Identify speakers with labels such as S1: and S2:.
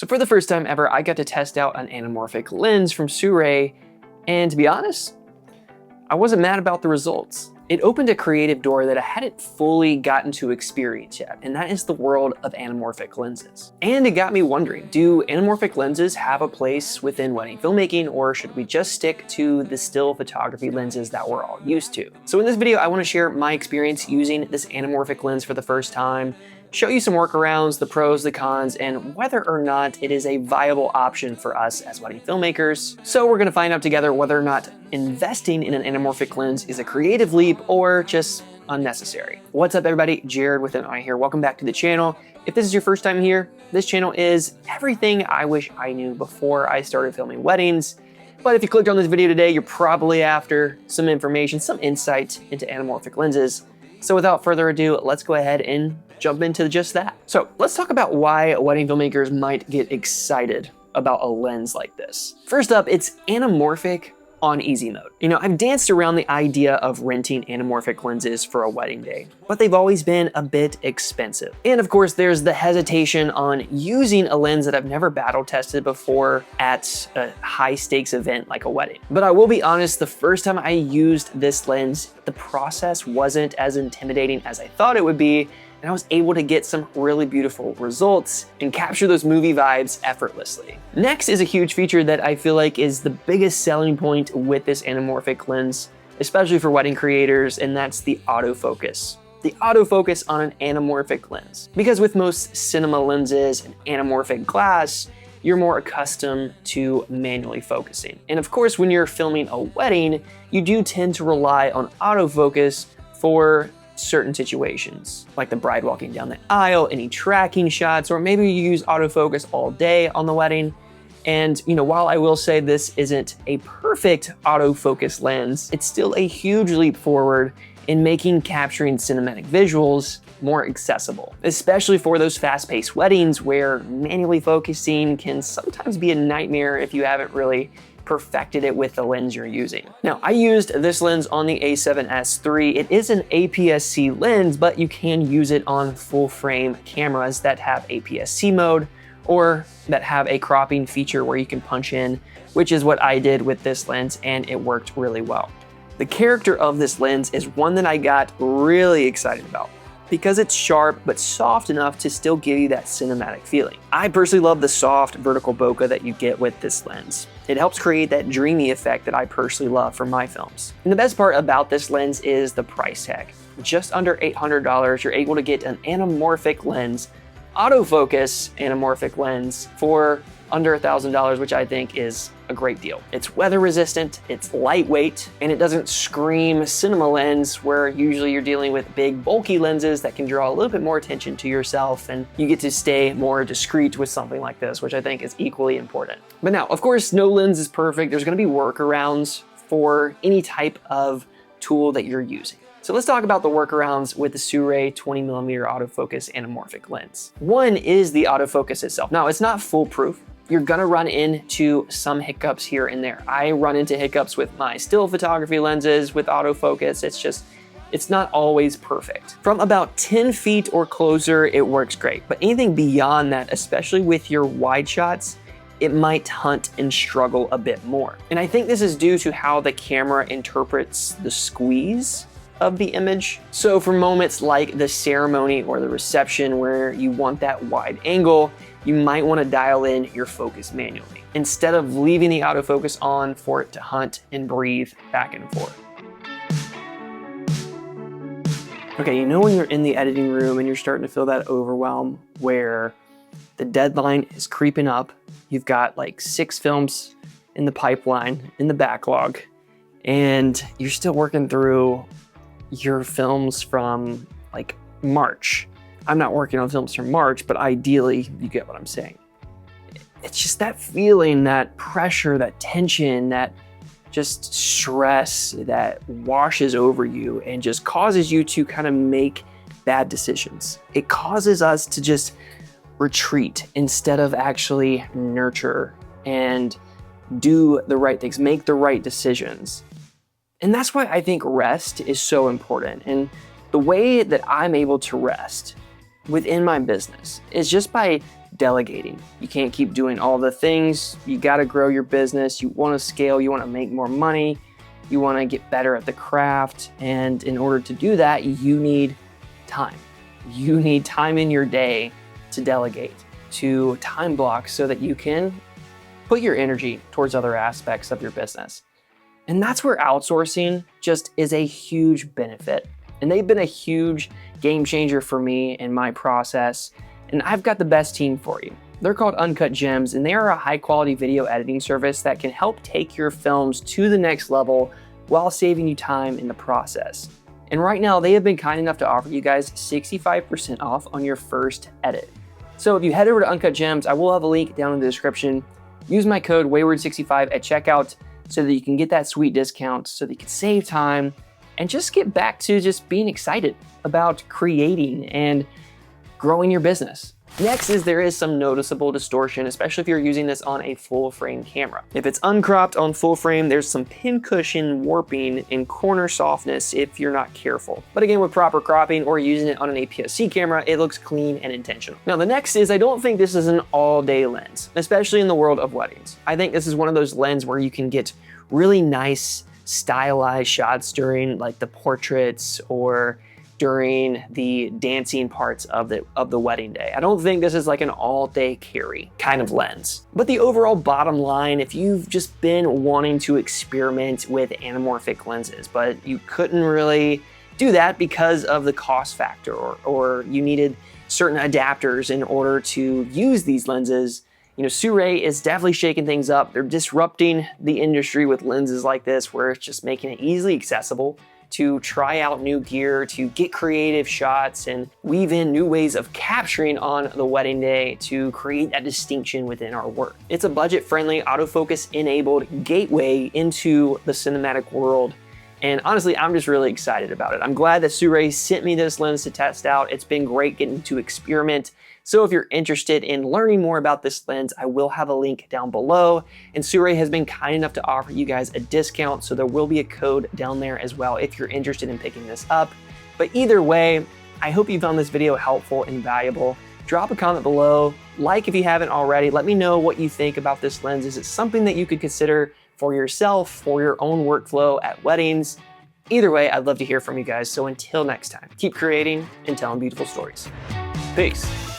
S1: So for the first time ever, I got to test out an anamorphic lens from Sirui, and to be honest, I wasn't mad about the results. It opened a creative door that I hadn't fully gotten to experience yet, and that is the world of anamorphic lenses. And it got me wondering, do anamorphic lenses have a place within wedding filmmaking, or should we just stick to the still photography lenses that we're all used to? So in this video, I want to share my experience using this anamorphic lens for the first time, show you some workarounds, the pros, the cons, and whether or not it is a viable option for us as wedding filmmakers. So we're gonna find out together whether or not investing in an anamorphic lens is a creative leap or just unnecessary. What's up everybody, Jared with an eye here. Welcome back to the channel. If this is your first time here, this channel is everything I wish I knew before I started filming weddings. But if you clicked on this video today, you're probably after some information, some insight into anamorphic lenses. So without further ado, let's go ahead and jump into just that. So let's talk about why wedding filmmakers might get excited about a lens like this. First up, it's anamorphic on easy mode. You know, I've danced around the idea of renting anamorphic lenses for a wedding day, but they've always been a bit expensive. And of course, there's the hesitation on using a lens that I've never battle tested before at a high stakes event like a wedding. But I will be honest, the first time I used this lens, the process wasn't as intimidating as I thought it would be, and I was able to get some really beautiful results and capture those movie vibes effortlessly. Next is a huge feature that I feel like is the biggest selling point with this anamorphic lens, especially for wedding creators, and that's the autofocus. The autofocus on an anamorphic lens. Because with most cinema lenses and anamorphic glass, you're more accustomed to manually focusing. And of course, when you're filming a wedding, you do tend to rely on autofocus for certain situations, like the bride walking down the aisle, any tracking shots, or maybe you use autofocus all day on the wedding. And you know, while I will say this isn't a perfect autofocus lens, it's still a huge leap forward in making capturing cinematic visuals more accessible, especially for those fast-paced weddings where manually focusing can sometimes be a nightmare if you haven't really perfected it with the lens you're using. Now, I used this lens on the A7S III. It is an APS-C lens, but you can use it on full frame cameras that have APS-C mode or that have a cropping feature where you can punch in, which is what I did with this lens, and it worked really well. The character of this lens is one that I got really excited about because it's sharp but soft enough to still give you that cinematic feeling. I personally love the soft vertical bokeh that you get with this lens. It helps create that dreamy effect that I personally love for my films. And the best part about this lens is the price tag. Just under $800, you're able to get an anamorphic lens, autofocus anamorphic lens for under $1,000, which I think is a great deal. It's weather resistant, it's lightweight, and it doesn't scream cinema lens where usually you're dealing with big bulky lenses that can draw a little bit more attention to yourself, and you get to stay more discreet with something like this, which I think is equally important. But now, of course, no lens is perfect. There's gonna be workarounds for any type of tool that you're using. So let's talk about the workarounds with the Sirui 20mm autofocus anamorphic lens. One is the autofocus itself. Now, it's not foolproof. You're gonna run into some hiccups here and there. I run into hiccups with my still photography lenses with autofocus. It's not always perfect. From about 10 feet or closer, it works great. But anything beyond that, especially with your wide shots, it might hunt and struggle a bit more. And I think this is due to how the camera interprets the squeeze of the image. So for moments like the ceremony or the reception where you want that wide angle, you might want to dial in your focus manually instead of leaving the autofocus on for it to hunt and breathe back and forth. Okay, you know when you're in the editing room and you're starting to feel that overwhelm where the deadline is creeping up, you've got like 6 films in the pipeline, in the backlog, and you're still working through your films from like March. I'm not working on films from March, but ideally, you get what I'm saying. It's just that feeling, that pressure, that tension, that just stress that washes over you and just causes you to kind of make bad decisions. It causes us to just retreat instead of actually nurture and do the right things, make the right decisions. And that's why I think rest is so important. And the way that I'm able to rest within my business is just by delegating. You can't keep doing all the things. You gotta grow your business. You wanna scale, you wanna make more money, you wanna get better at the craft. And in order to do that, you need time. You need time in your day to delegate, to time block so that you can put your energy towards other aspects of your business. And that's where outsourcing just is a huge benefit. And they've been a huge game changer for me in my process. And I've got the best team for you. They're called Uncut Gems, and they are a high quality video editing service that can help take your films to the next level while saving you time in the process. And right now, they have been kind enough to offer you guys 65% off on your first edit. So if you head over to Uncut Gems, I will have a link down in the description. Use my code Wayward65 at checkout so that you can get that sweet discount, so that you can save time and just get back to just being excited about creating and growing your business. Next is there is some noticeable distortion, especially if you're using this on a full frame camera. If it's uncropped on full frame, there's some pincushion warping and corner softness if you're not careful. But again, with proper cropping or using it on an APS-C camera, it looks clean and intentional. Now the next is I don't think this is an all-day lens, especially in the world of weddings. I think this is one of those lenses where you can get really nice stylized shots during like the portraits or during the dancing parts of the wedding day. I don't think this is like an all-day carry kind of lens. But the overall bottom line, if you've just been wanting to experiment with anamorphic lenses, but you couldn't really do that because of the cost factor, or you needed certain adapters in order to use these lenses, you know, Sirui is definitely shaking things up. They're disrupting the industry with lenses like this, where it's just making it easily accessible to try out new gear, to get creative shots and weave in new ways of capturing on the wedding day to create that distinction within our work. It's a budget-friendly, autofocus-enabled gateway into the cinematic world. And honestly, I'm just really excited about it. I'm glad that Sirui sent me this lens to test out. It's been great getting to experiment. So if you're interested in learning more about this lens, I will have a link down below. And Sirui has been kind enough to offer you guys a discount, so there will be a code down there as well if you're interested in picking this up. But either way, I hope you found this video helpful and valuable. Drop a comment below, like if you haven't already. Let me know what you think about this lens. Is it something that you could consider for yourself, for your own workflow at weddings? Either way, I'd love to hear from you guys. So until next time, keep creating and telling beautiful stories. Peace.